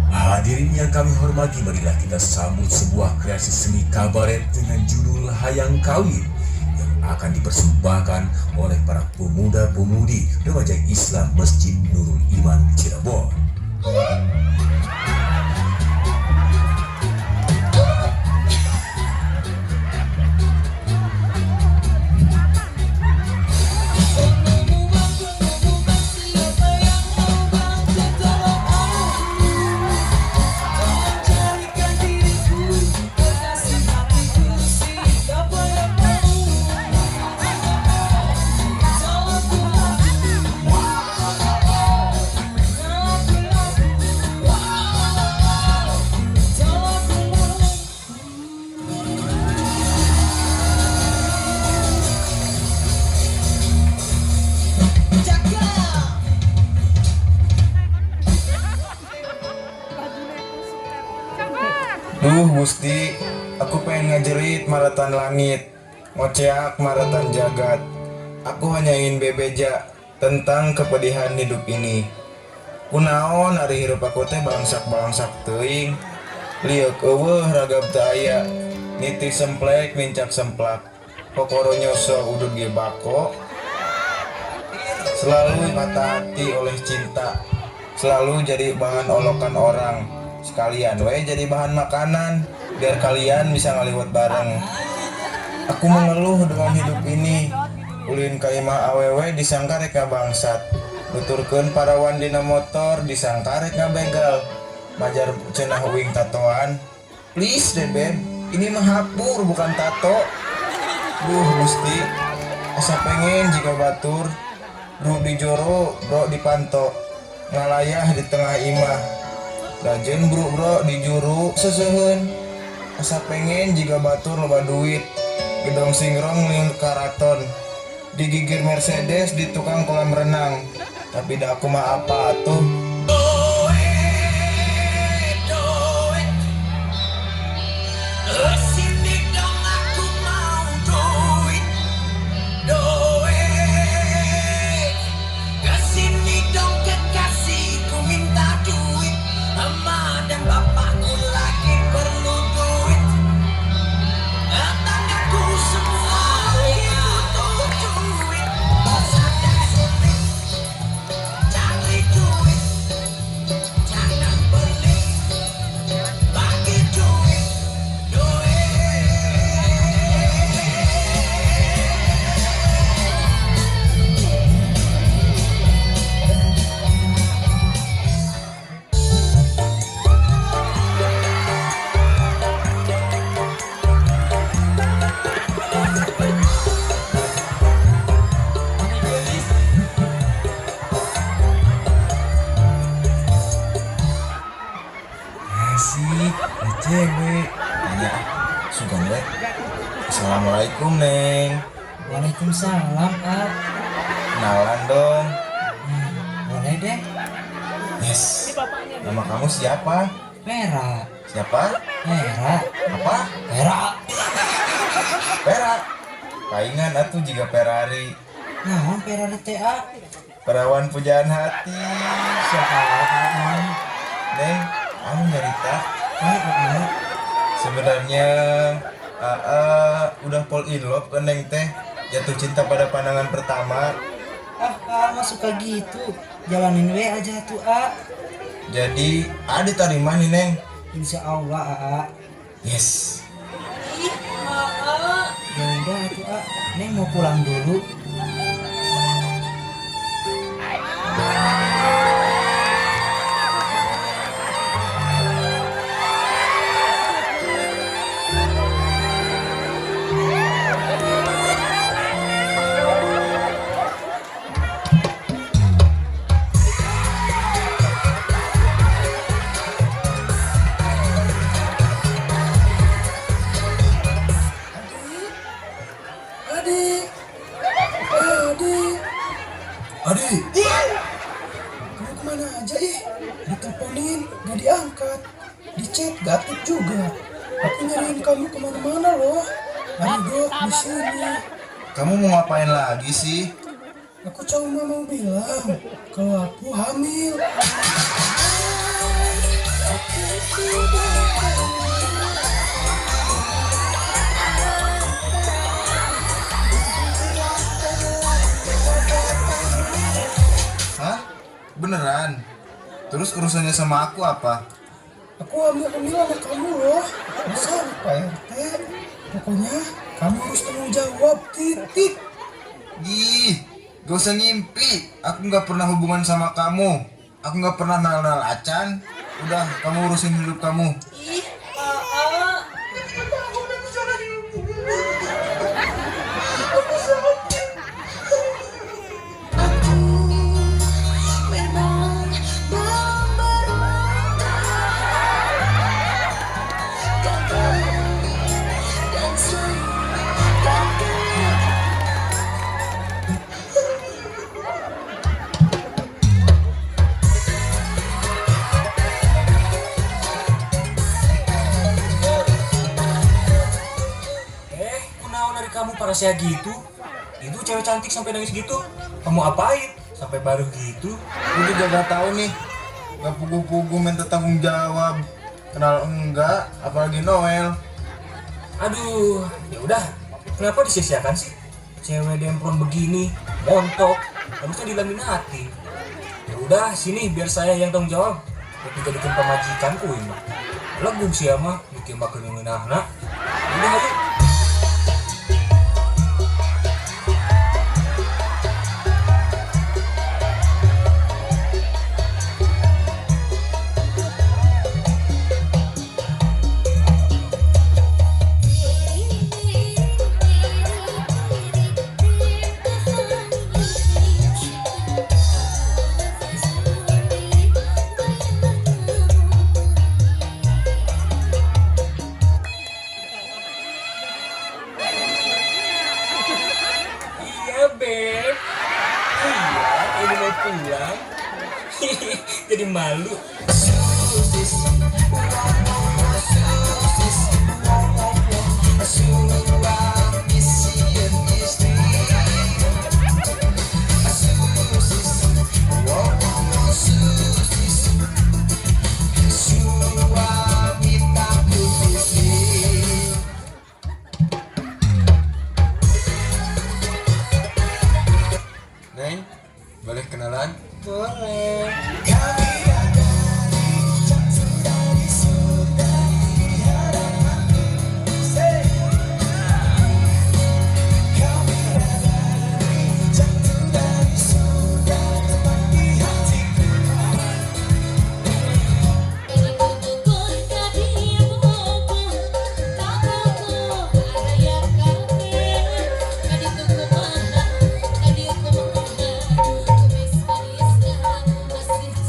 Hadirin yang kami hormati, marilah kita sambut sebuah kreasi seni kabaret dengan judul Hayang Kawin yang akan dipersembahkan oleh para pemuda-pemudi remaja Islam Masjid Nurul Iman Cirebon. Gusti, aku pengen ngajerit maratan langit, ngoceak maratan jagat. Aku hanya ingin bebeja tentang kepedihan hidup ini. Kunaon ari hirup aku teh balangsak-balangsak teuing. Liuk eueuh ragab teu aya. Nitik semplek mincak semplak. Kokoro nyoso udud ge bako. Selalu patah hati oleh cinta. Selalu jadi bahan olokan orang. Sekalian we jadi bahan makanan biar kalian bisa ngaliwat bareng. Aku mengeluh dengan hidup ini. Ulin ka imah awewe disangka reka bangsat. Nuturkeun parawan dina motor disangka reka begal. Majar cenah uing tatoan. Please deh beb, ini mah hapur bukan tato. Gusti, asa pengen jika batur. Bro di joro, bro di panto. Ngalayah di tengah imah. Rajen bro di juru seseuheun. Asa pengen jika batur loba duit. Gedong singrong liun karaton. Digigir Mercedes di tukang kolam renang. Tapi dah aku mah apa atuh. Cewek tanya sugan we. Assalamualaikum neng. Waalaikumsalam, Kak. Kenalan dong. Boleh deh. Yes. Nama kamu siapa? Vera. Siapa? Vera. Apa? Vera. Pera. Paingan atuh juga Ferrari. Naon Vera TA? Perawan pujaan hati. Siapa? Neng, kamu nyarita. Apa? Sebenarnya udah fall in love kan neng teh. Jatuh cinta pada pandangan pertama. Kamu suka gitu. Jalanin we aja tuh, A. Jadi ada tarima nih neng. Insya Allah, A. Yes. Ya udah tuh, A. Neng mau pulang dulu. Adik, kamu kemana aja diteleponin gak diangkat, di chat gak aktif juga. Aku nyariin kamu kemana-mana loh. Ayo dok di sini. Kamu mau ngapain lagi sih? Aku cuma mau bilang kalau aku hamil. Hah? Beneran? Terus urusannya sama aku apa? Aku hamil anak kamu loh. Masa Pak RT? Pokoknya kamu harus tanggung jawab, titik. Ih, gak usah ngimpi. Aku gak pernah hubungan sama kamu. Aku gak pernah kenal Acan. Udah, kamu urusin hidup kamu. Ih, Aa. Memang belum berontak, gagal dan selalu gagal. Kunaon dari kamu parasia gitu? Itu cewek cantik sampai nangis gitu. Kamu apain? Sampai baru gitu? Udah jaga tahu nih. Gak pugu-pugu minta tanggung jawab. Kenal enggak, apalagi Noel. Aduh, ya udah. Kenapa disia-siakan sih? Cewek demplon begini, montok, harusnya dilaminati. Ya udah, sini biar saya yang tanggung jawab. Tapi jadikan pemajikanku ini. Legung sih mah, bikin makan ngeunahna. Udah aja. Iya, Beb. Iya, ini mau pulang. Jadi malu. Neng, boleh kenalan? Boleh.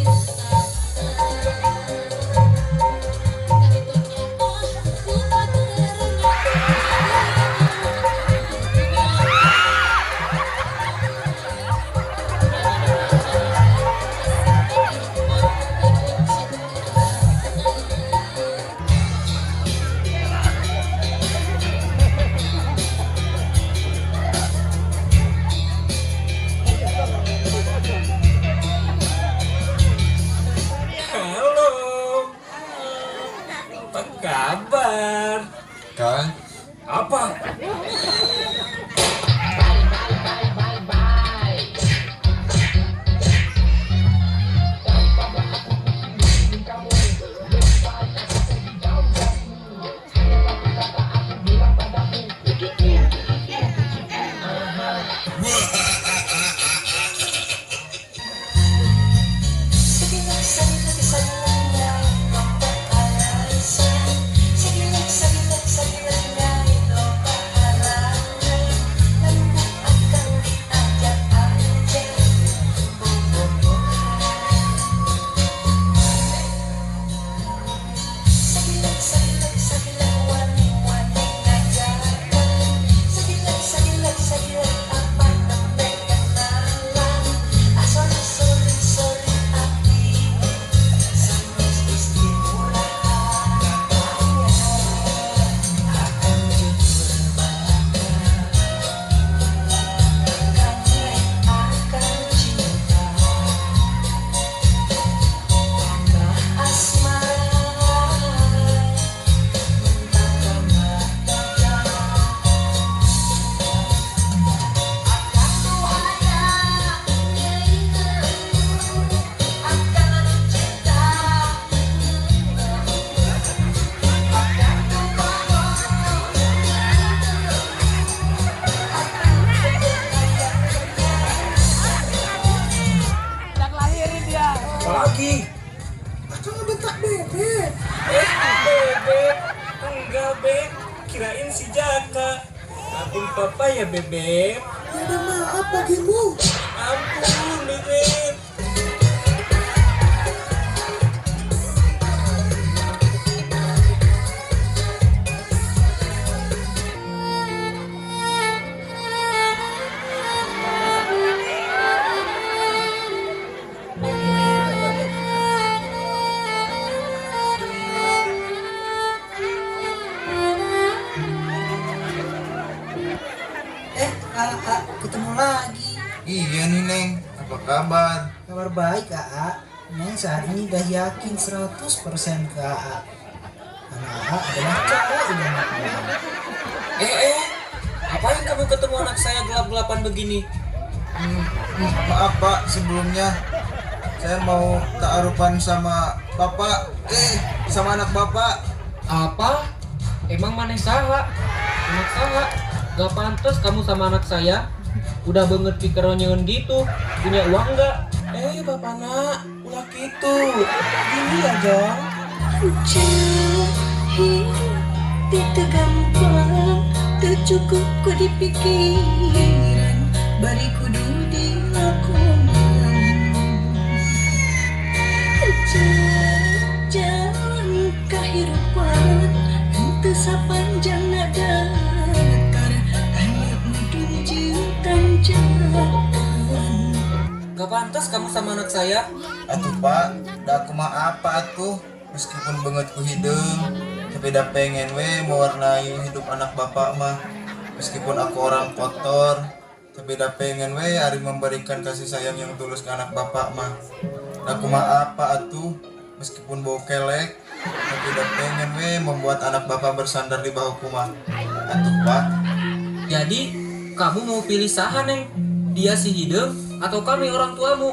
Thank you. lagi. Akang ngebentak bebek. Bebek. Enggak, Beb. Kirain si Jaka. Maafin papa ya, Bebek. Ya ada maaf bagimu. Ampun, Bebek. Ketemu lagi. Iya nih Neng, apa kabar? Kabar baik, AA. Neng saat ini udah yakin 100% ke AA. Karena AA adalah cowok idaman Neng. Ngapain kamu ketemu anak saya gelap-gelapan begini? Maaf Pak, sebelumnya saya mau ta'arupan sama Bapak, sama anak Bapak. Apa? Emang maneh saha? Anak saha? Gak pantas kamu sama anak saya. Udah banget pikirannya gitu. Punya uang gak? Bapak nak, ulah gitu. Gini ya, Jong. Jahit tidak gampang, tak cukup ku di pikiran, bari kudu dilakukan. Jalan kehidupan henteu sapanjang datar, hanya mudun jintan jalan. Gak pantas kamu sama anak saya. Atuh Pak, dah kumaha apa atuh? Meskipun banget ku hidung, tapi dah pengen mewarnai hidup anak Bapak mah. Meskipun aku orang kotor, tapi dah pengen hari memberikan kasih sayang yang tulus ke anak Bapak mah. Dah kumaha apa atuh? Meskipun bau kelek, tapi dah pengen membuat anak Bapak bersandar di bahuku mah. Atuh Pak. Jadi kamu mau pilih saha, Neng? Dia si hidup atau kami orang tuamu?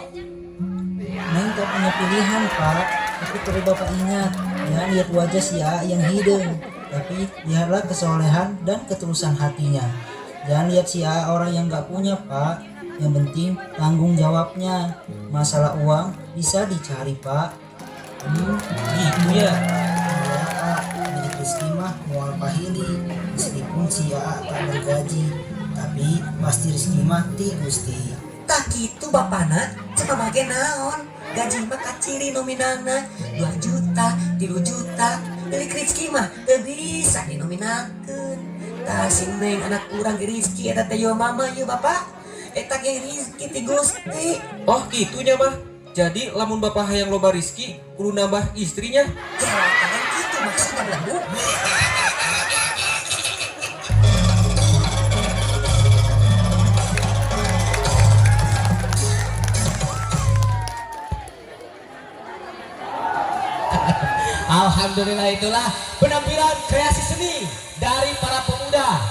Neng tak punya pilihan, Pak. Tapi perlu Bapak ingat, jangan lihat wajah si AA yang hidung, tapi lihatlah kesolehan dan ketulusan hatinya. Jangan lihat si AA orang yang gak punya, Pak. Yang penting tanggung jawabnya. Masalah uang bisa dicari, Pak. Gitu ya. Ya, Pak. Milik Rizky mah mual pahili. Meskipun si AA tak bergaji, tapi pasti Rizky mah ti Gusti. Tak gitu bapana, cuma bagian naon. Gaji mah kaciri nominalna 2 juta, 3 juta. Dari Rizky mah teu bisa dinominalkeun. Tah sing Neng anak urang ge Rizky eta teh yo mama yo bapak. Eta ge Rizky ti Gusti. Oh gitunya mah. Jadi lamun bapak hayang loba rizki, kudu nambah istrinya. Ya kan gitu maksudnya Bu. Alhamdulillah, itulah penampilan kreasi seni dari para pemuda